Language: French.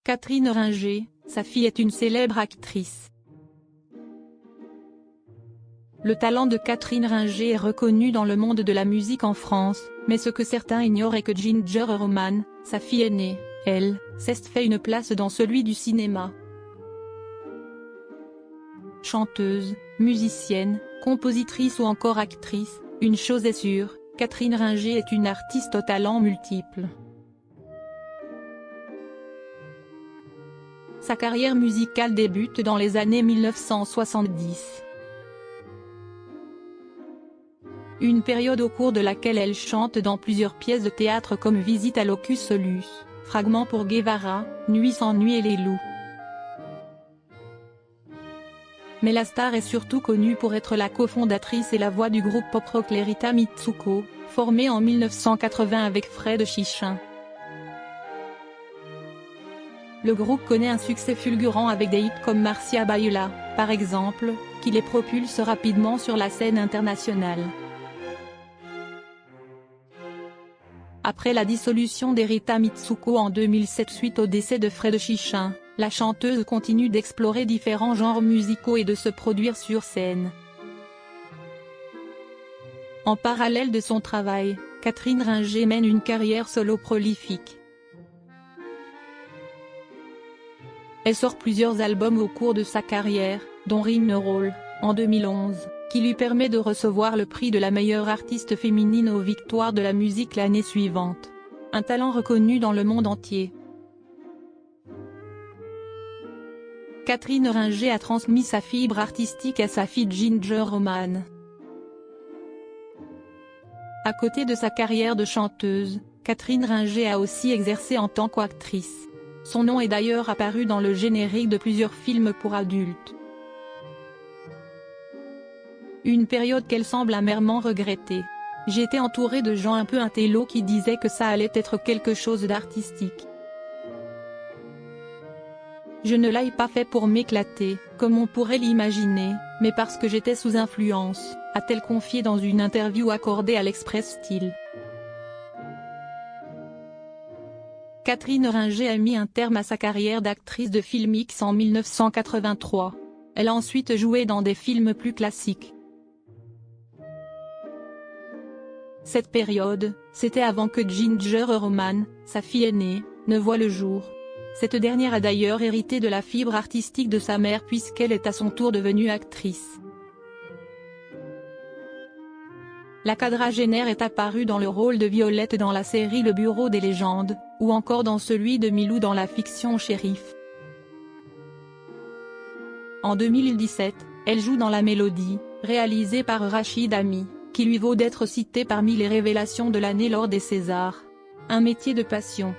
Catherine Ringer, sa fille est une célèbre actrice. Le talent de Catherine Ringer est reconnu dans le monde de la musique en France, mais ce que certains ignorent est que Ginger Rowman, sa fille aînée, elle, s'est fait une place dans celui du cinéma. Chanteuse, musicienne, compositrice ou encore actrice, une chose est sûre, Catherine Ringer est une artiste au talent multiple. Sa carrière musicale débute dans les années 1970. Une période au cours de laquelle elle chante dans plusieurs pièces de théâtre comme Visite à Locus Solus, Fragments pour Guevara, Nuit sans nuit et Les loups. Mais la star est surtout connue pour être la cofondatrice et la voix du groupe pop-rock Les Rita Mitsuko, formé en 1980 avec Fred Chichin. Le groupe connaît un succès fulgurant avec des hits comme Marcia Baila, par exemple, qui les propulse rapidement sur la scène internationale. Après la dissolution des Rita Mitsuko en 2007 suite au décès de Fred Chichin, la chanteuse continue d'explorer différents genres musicaux et de se produire sur scène. En parallèle de son travail, Catherine Ringer mène une carrière solo prolifique. Elle sort plusieurs albums au cours de sa carrière, dont Ring the Roll, en 2011, qui lui permet de recevoir le prix de la meilleure artiste féminine aux Victoires de la musique l'année suivante. Un talent reconnu dans le monde entier. Catherine Ringer a transmis sa fibre artistique à sa fille Ginger Rowman. À côté de sa carrière de chanteuse, Catherine Ringer a aussi exercé en tant qu'actrice. Son nom est d'ailleurs apparu dans le générique de plusieurs films pour adultes. Une période qu'elle semble amèrement regretter. J'étais entourée de gens un peu intello qui disaient que ça allait être quelque chose d'artistique. Je ne l'ai pas fait pour m'éclater, comme on pourrait l'imaginer, mais parce que j'étais sous influence, a-t-elle confié dans une interview accordée à l'Express Style. Catherine Ringer a mis un terme à sa carrière d'actrice de film X en 1983. Elle a ensuite joué dans des films plus classiques. Cette période, c'était avant que Ginger Rowman, sa fille aînée, ne voie le jour. Cette dernière a d'ailleurs hérité de la fibre artistique de sa mère puisqu'elle est à son tour devenue actrice. La quadragénaire est apparue dans le rôle de Violette dans la série Le Bureau des légendes, ou encore dans celui de Milou dans la fiction Shérif. En 2017, elle joue dans La Mélodie, réalisée par Rachid Ami, qui lui vaut d'être citée parmi les révélations de l'année lors des Césars. Un métier de passion.